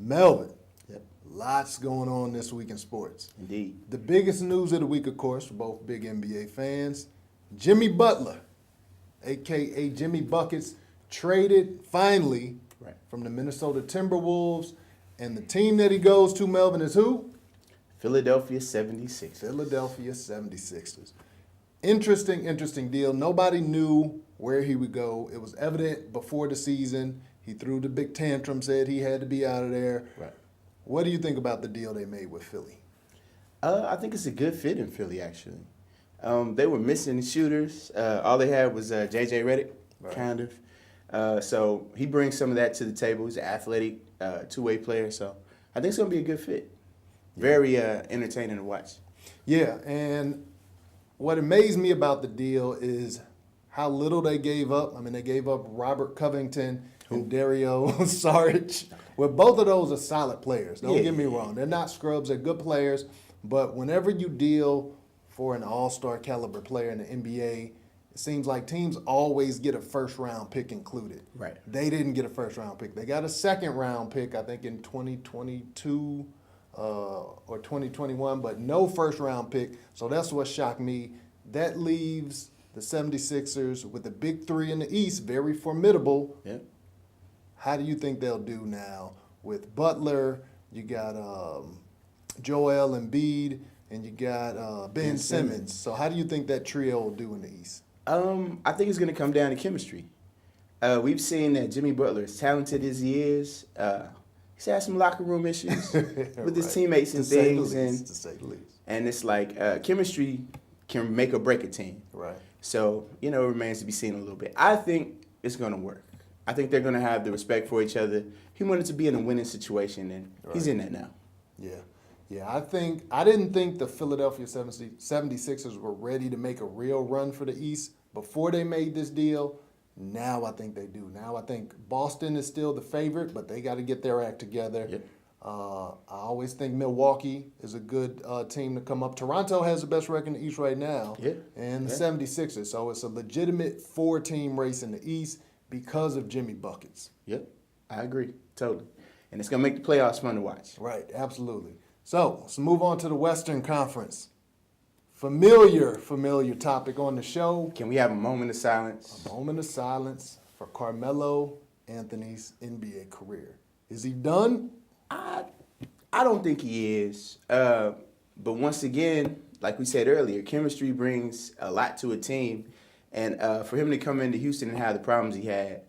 Melvin, Yep. lots going on this week in sports. Indeed. The biggest news of the week, of course, for both big NBA fans, Jimmy Butler, a.k.a. Jimmy Buckets, traded finally Right. from the Minnesota Timberwolves. And the team that he goes to, Melvin, is who? Philadelphia 76ers. Philadelphia 76ers. Interesting deal. Nobody knew where he would go. It was evident before the season. He threw the big tantrum, said he had to be out of there. Right. What do you think about the deal they made with Philly? I think it's a good fit in Philly, actually. They were missing shooters. All they had was J.J. Redick, Right. kind of. So he brings some of that to the table. He's an athletic, two-way player. So I think it's going to be a good fit. Very entertaining to watch. Yeah, and what amazed me about the deal is how little they gave up. I mean, they gave up Robert Covington and Dario Saric. Well, both of those are solid players. Don't get me wrong. They're not scrubs. They're good players. But whenever you deal for an all-star caliber player in the NBA, it seems like teams always get a first-round pick included. Right. They didn't get a first-round pick. They got a second-round pick, I think, in 2022 or 2021, but no first-round pick. So that's what shocked me. That leaves the 76ers with the big three in the East, very formidable. Yep. How do you think they'll do now with Butler? You got Joel Embiid, and you got Ben Simmons. So how do you think that trio will do in the East? I think it's going to come down to chemistry. We've seen that Jimmy Butler, as talented as he is, he's had some locker room issues with his teammates and things. To say the least. And it's like chemistry can make or break a team. Right. So, it remains to be seen a little bit. I think it's going to work. I think they're going to have the respect for each other. He wanted to be in a winning situation, and he's in that now. Yeah, I didn't think the Philadelphia 76ers were ready to make a real run for the East before they made this deal. Now I think they do. Now I think Boston is still the favorite, but they got to get their act together. Yep. I always think Milwaukee is a good team to come up. Toronto has the best record in the East right now, and the 76ers. So it's a legitimate four-team race in the East because of Jimmy Buckets. Yep, I agree, totally. And it's going to make the playoffs fun to watch. Right, absolutely. So let's move on to the Western Conference. Familiar topic on the show. Can we have a moment of silence? A moment of silence for Carmelo Anthony's NBA career. Is he done? I don't think he is. But once again, like we said earlier, chemistry brings a lot to a team. And for him to come into Houston and have the problems he had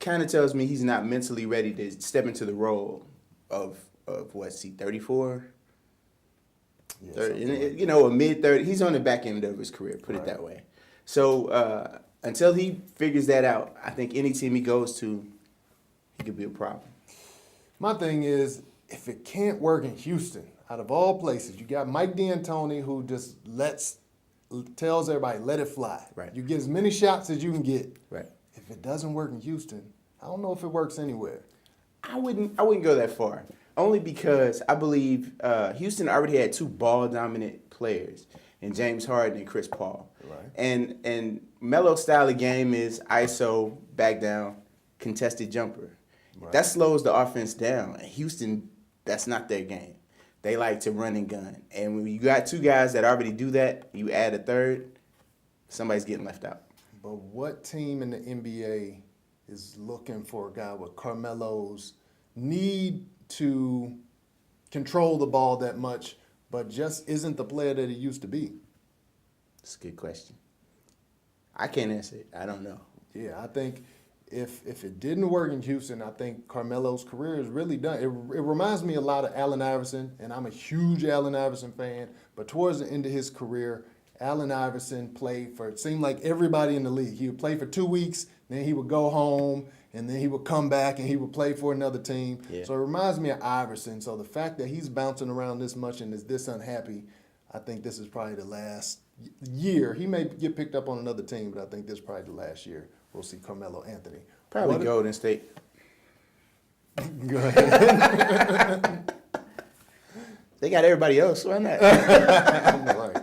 kind of tells me he's not mentally ready to step into the role of what's he, 34? Yeah, 30, a mid-30. He's on the back end of his career, put it that way. So until he figures that out, I think any team he goes to, he could be a problem. My thing is, if it can't work in Houston, out of all places, you got Mike D'Antoni who just tells everybody, let it fly. Right. You get as many shots as you can get. Right. If it doesn't work in Houston, I don't know if it works anywhere. I wouldn't go that far. Only because I believe Houston already had two ball-dominant players in James Harden and Chris Paul. Right. And Melo's style of game is ISO, back down, contested jumper. Right. That slows the offense down. And Houston, that's not their game. They like to run and gun. And when you got two guys that already do that, you add a third, somebody's getting left out. But what team in the NBA is looking for a guy with Carmelo's need to control the ball that much, but just isn't the player that he used to be? That's a good question. I can't answer it. I don't know. Yeah, I think if it didn't work in Houston, I think Carmelo's career is really done. It reminds me a lot of Allen Iverson, and I'm a huge Allen Iverson fan, but towards the end of his career, Allen Iverson played for, it seemed like everybody in the league. He would play for 2 weeks, then he would go home, and then he would come back and he would play for another team. Yeah. So it reminds me of Iverson. So the fact that he's bouncing around this much and is this unhappy, I think this is probably the last year. He may get picked up on another team, but I think this is probably the last year we'll see Carmelo Anthony. Probably Golden State. Go ahead. They got everybody else. Why not? Right.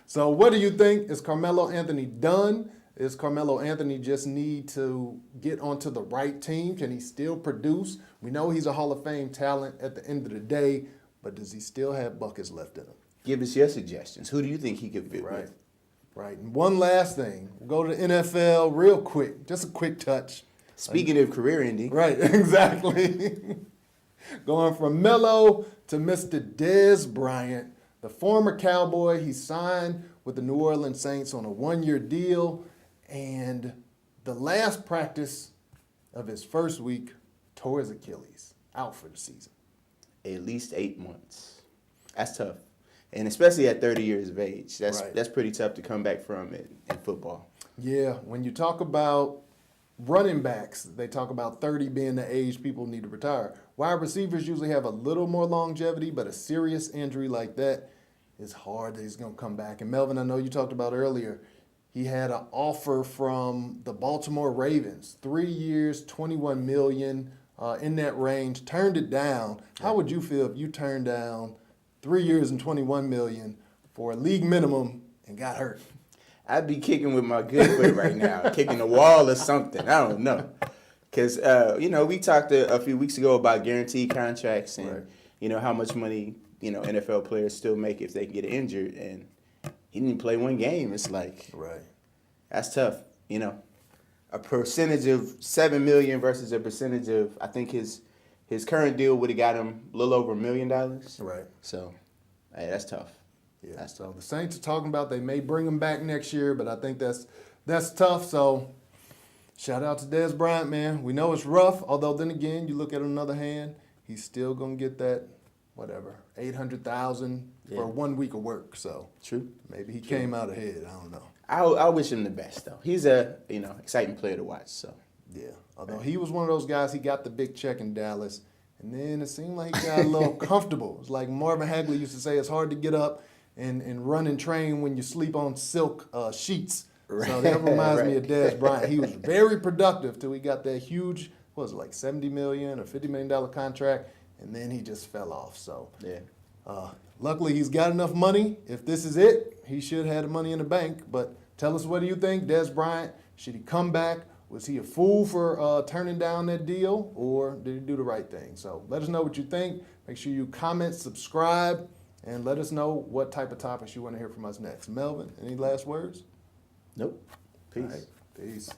So what do you think? Is Carmelo Anthony done? Is Carmelo Anthony just need to get onto the right team? Can he still produce? We know he's a Hall of Fame talent at the end of the day, but does he still have buckets left in him? Give us your suggestions. Who do you think he could fit with? Right. And one last thing. We'll go to the NFL real quick. Just a quick touch. Speaking of career ending. Right, exactly. Going from Melo to Mr. Dez Bryant, the former Cowboy. He signed with the New Orleans Saints on a 1-year deal. And the last practice of his first week tore his Achilles, out for the season. At least 8 months. That's tough. And especially at 30 years of age. That's pretty tough to come back from in football. Yeah, when you talk about running backs, they talk about 30 being the age people need to retire. Wide receivers usually have a little more longevity, but a serious injury like that is hard that he's going to come back. And Melvin, I know you talked about earlier, he had an offer from the Baltimore Ravens, 3 years, $21 million, in that range, turned it down. How would you feel if you turned down 3 years and $21 million for a league minimum and got hurt? I'd be kicking with my good foot right now, kicking the wall or something. I don't know. Because, we talked a few weeks ago about guaranteed contracts and, how much money, NFL players still make if they get injured. And he didn't play one game. It's like, that's tough. A percentage of $7 million versus a percentage of, I think his current deal would have got him a little over $1 million. Right. So, hey, that's tough. Yeah, so the Saints are talking about they may bring him back next year, but I think that's tough. So shout out to Dez Bryant, man. We know it's rough, although then again, you look at another hand, he's still gonna get that $800,000 for 1 week of work. So true. Maybe he came out ahead. I don't know. I wish him the best though. He's a exciting player to watch. So yeah, although he was one of those guys, he got the big check in Dallas, and then it seemed like he got a little comfortable. It's like Marvin Hagley used to say, it's hard to get up and run and train when you sleep on silk sheets. So that reminds me of Dez Bryant. He was very productive till he got that huge, $70 million or $50 million contract, and then he just fell off. So luckily he's got enough money. If this is it, he should have the money in the bank. But tell us, what do you think, Dez Bryant? Should he come back? Was he a fool for turning down that deal, or did he do the right thing? So let us know what you think. Make sure you comment, subscribe, and let us know what type of topics you want to hear from us next. Melvin, any last words? Nope. Peace. All right. Peace.